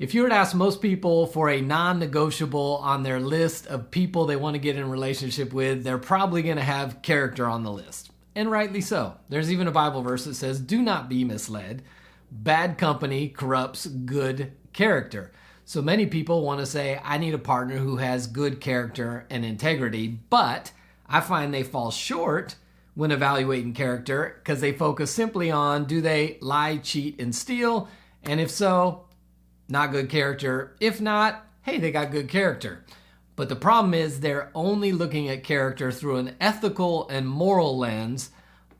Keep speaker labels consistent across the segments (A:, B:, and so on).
A: If you were to ask most people for a non-negotiable on their list of people they want to get in a relationship with, they're probably going to have character on the list. And rightly so. There's even a Bible verse that says, "Do not be misled. Bad company corrupts good character." So many people want to say, I need a partner who has good character and integrity, but I find they fall short when evaluating character because they focus simply on, do they lie, cheat, and steal? And if so, not good character. If not, hey, they got good character. But the problem is they're only looking at character through an ethical and moral lens,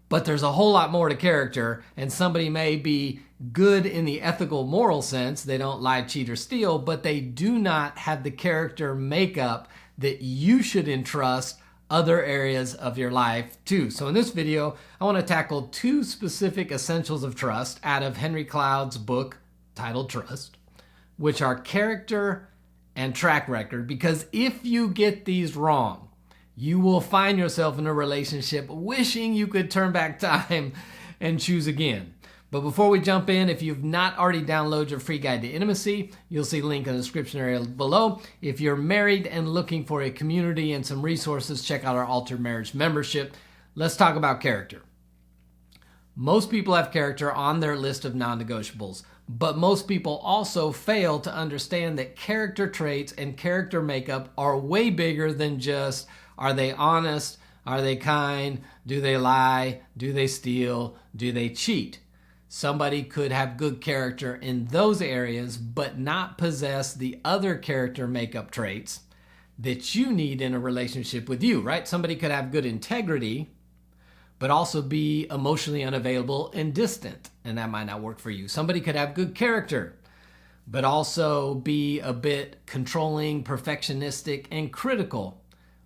A: but there's a whole lot more to character, and somebody may be good in the ethical moral sense. They don't lie, cheat, or steal, but they do not have the character makeup that you should entrust other areas of your life to. So in this video, I want to tackle two specific essentials of trust out of Henry Cloud's book titled Trust, which are character and track record, because if you get these wrong, you will find yourself in a relationship wishing you could turn back time and choose again. But before we jump in, if you've not already downloaded your free guide to intimacy, you'll see a link in the description area below. If you're married and looking for a community and some resources, check out our Altered Marriage membership. Let's talk about character. Most people have character on their list of non-negotiables, but most people also fail to understand that character traits and character makeup are way bigger than just, are they honest? Are they kind? Do they lie? Do they steal? Do they cheat? Somebody could have good character in those areas, but not possess the other character makeup traits that you need in a relationship with you, right? Somebody could have good integrity, but also be emotionally unavailable and distant, and that might not work for you. Somebody could have good character, but also be a bit controlling, perfectionistic, and critical,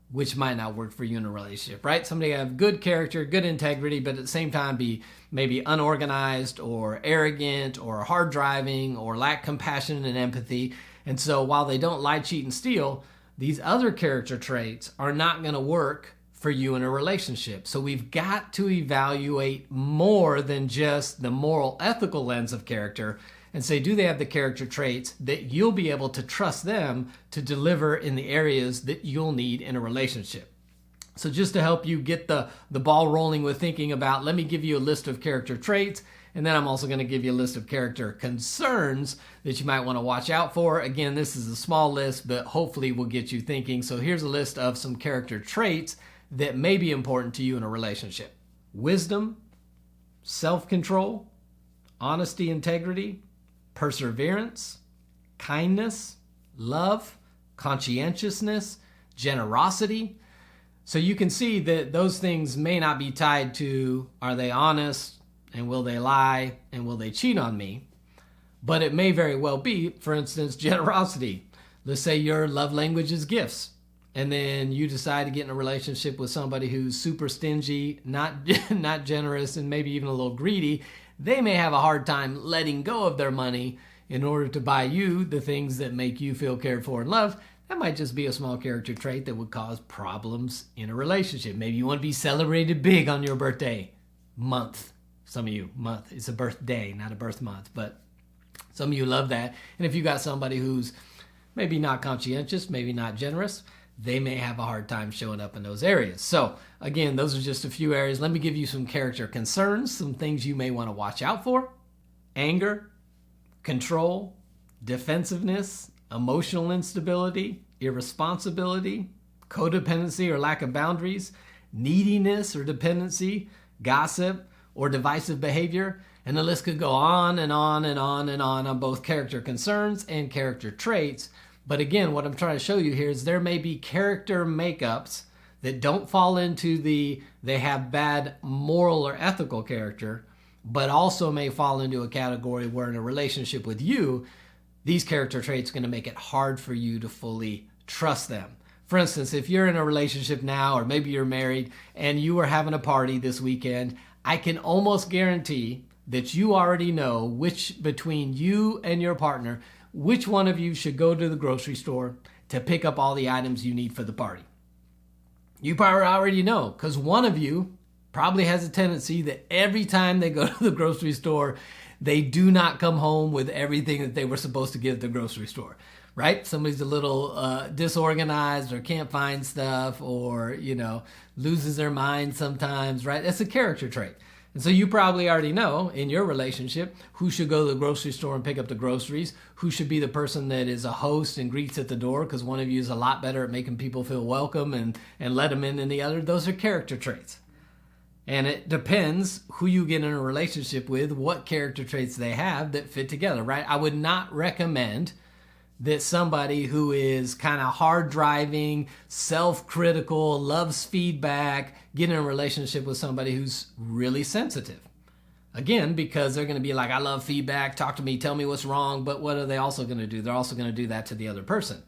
A: which might not work for you in a relationship, right? Somebody have good character, good integrity, but at the same time be maybe unorganized or arrogant or hard driving or lack compassion and empathy. And so while they don't lie, cheat, and steal, these other character traits are not going to work for you in a relationship. So we've got to evaluate more than just the moral, ethical lens of character and say, do they have the character traits that you'll be able to trust them to deliver in the areas that you'll need in a relationship? So just to help you get the ball rolling with thinking about, let me give you a list of character traits, and then I'm also going to give you a list of character concerns that you might want to watch out for. Again, this is a small list, but hopefully will get you thinking. So here's a list of some character traits that may be important to you in a relationship. Wisdom, self-control, honesty, integrity, perseverance, kindness, love, conscientiousness, generosity. So you can see that those things may not be tied to, are they honest, and will they lie, and will they cheat on me? But it may very well be, for instance, generosity. Let's say your love language is gifts, and then you decide to get in a relationship with somebody who's super stingy, not generous, and maybe even a little greedy. They may have a hard time letting go of their money in order to buy you the things that make you feel cared for and loved. That might just be a small character trait that would cause problems in a relationship. Maybe you want to be celebrated big on your birthday month. Some of you, month. It's a birthday, not a birth month. But some of you love that. And if you got somebody who's maybe not conscientious, maybe not generous, they may have a hard time showing up in those areas. So again, those are just a few areas. Let me give you some character concerns, some things you may want to watch out for. Anger, control, defensiveness, emotional instability, irresponsibility, codependency or lack of boundaries, neediness or dependency, gossip or divisive behavior. And the list could go on and on and on and on both character concerns and character traits. But again, what I'm trying to show you here is there may be character makeups that don't fall into they have bad moral or ethical character, but also may fall into a category where in a relationship with you, these character traits are going to make it hard for you to fully trust them. For instance, if you're in a relationship now, or maybe you're married and you are having a party this weekend, I can almost guarantee that you already know which between you and your partner, which one of you should go to the grocery store to pick up all the items you need for the party. You probably already know, because one of you probably has a tendency that every time they go to the grocery store, they do not come home with everything that they were supposed to get at the grocery store, right? Somebody's a little disorganized or can't find stuff, or, loses their mind sometimes, right? That's a character trait. And so you probably already know in your relationship who should go to the grocery store and pick up the groceries, who should be the person that is a host and greets at the door, because one of you is a lot better at making people feel welcome and let them in than the other. Those are character traits. And it depends who you get in a relationship with, what character traits they have that fit together, right? I would not recommend that somebody who is kind of hard driving, self-critical, loves feedback, get in a relationship with somebody who's really sensitive. Again, because they're going to be like, I love feedback, talk to me, tell me what's wrong, but what are they also going to do? They're also going to do that to the other person.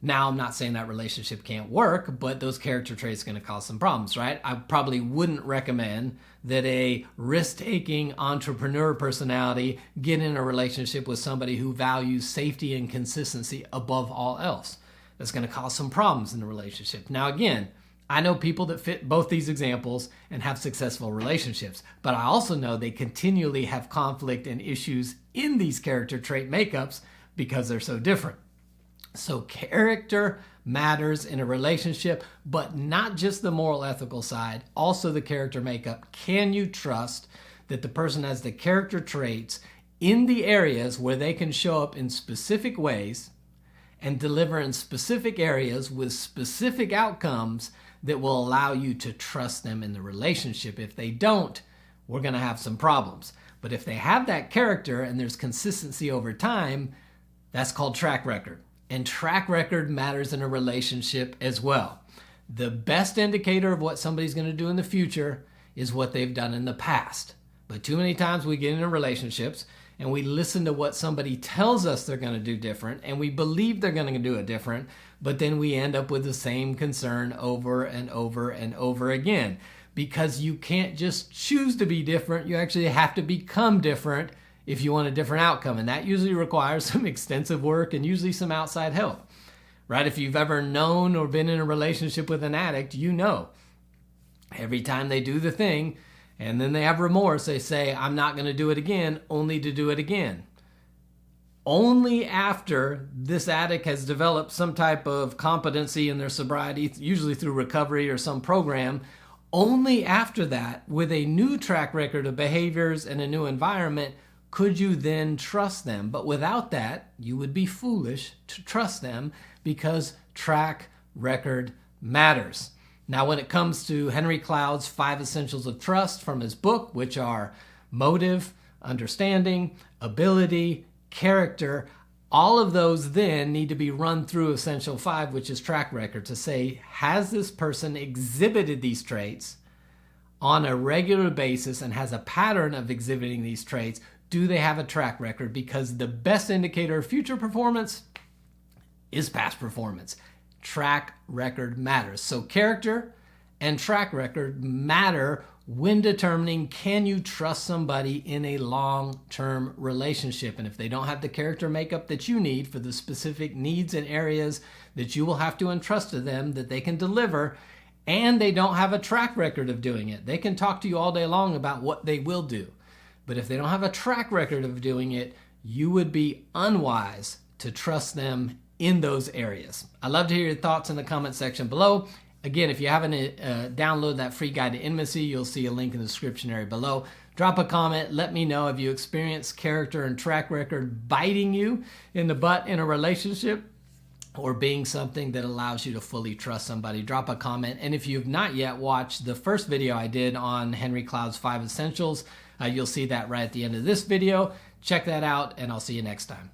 A: Now, I'm not saying that relationship can't work, but those character traits are going to cause some problems, right? I probably wouldn't recommend that a risk-taking entrepreneur personality get in a relationship with somebody who values safety and consistency above all else. That's going to cause some problems in the relationship. Now, again, I know people that fit both these examples and have successful relationships, but I also know they continually have conflict and issues in these character trait makeups because they're so different. So character matters in a relationship, but not just the moral, ethical side, also the character makeup. Can you trust that the person has the character traits in the areas where they can show up in specific ways and deliver in specific areas with specific outcomes that will allow you to trust them in the relationship? If they don't, we're going to have some problems. But if they have that character and there's consistency over time, that's called track record. And track record matters in a relationship as well. The best indicator of what somebody's going to do in the future is what they've done in the past. But too many times we get into relationships and we listen to what somebody tells us they're going to do different, and we believe they're going to do it different, but then we end up with the same concern over and over and over again. Because you can't just choose to be different, you actually have to become different if you want a different outcome. And that usually requires some extensive work and usually some outside help, right? If you've ever known or been in a relationship with an addict, you know every time they do the thing and then they have remorse, they say, I'm not going to do it again, only to do it again. Only after this addict has developed some type of competency in their sobriety, usually through recovery or some program, only after that, with a new track record of behaviors and a new environment, could you then trust them. But without that, you would be foolish to trust them, because track record matters. Now, when it comes to Henry Cloud's 5 Essentials of Trust from his book, which are motive, understanding, ability, character, all of those then need to be run through Essential 5, which is track record, to say, has this person exhibited these traits on a regular basis and has a pattern of exhibiting these traits? Do they have a track record? Because the best indicator of future performance is past performance. Track record matters. So character and track record matter when determining, can you trust somebody in a long-term relationship? And if they don't have the character makeup that you need for the specific needs and areas that you will have to entrust to them that they can deliver, and they don't have a track record of doing it, they can talk to you all day long about what they will do. But if they don't have a track record of doing it, you would be unwise to trust them in those areas. I'd love to hear your thoughts in the comment section below. Again, if you haven't downloaded that free guide to intimacy, you'll see a link in the description area below. Drop a comment. Let me know if you experience character and track record biting you in the butt in a relationship, or being something that allows you to fully trust somebody. Drop a comment. And if you've not yet watched the first video I did on Henry Cloud's 5 Essentials, you'll see that right at the end of this video. Check that out, and I'll see you next time.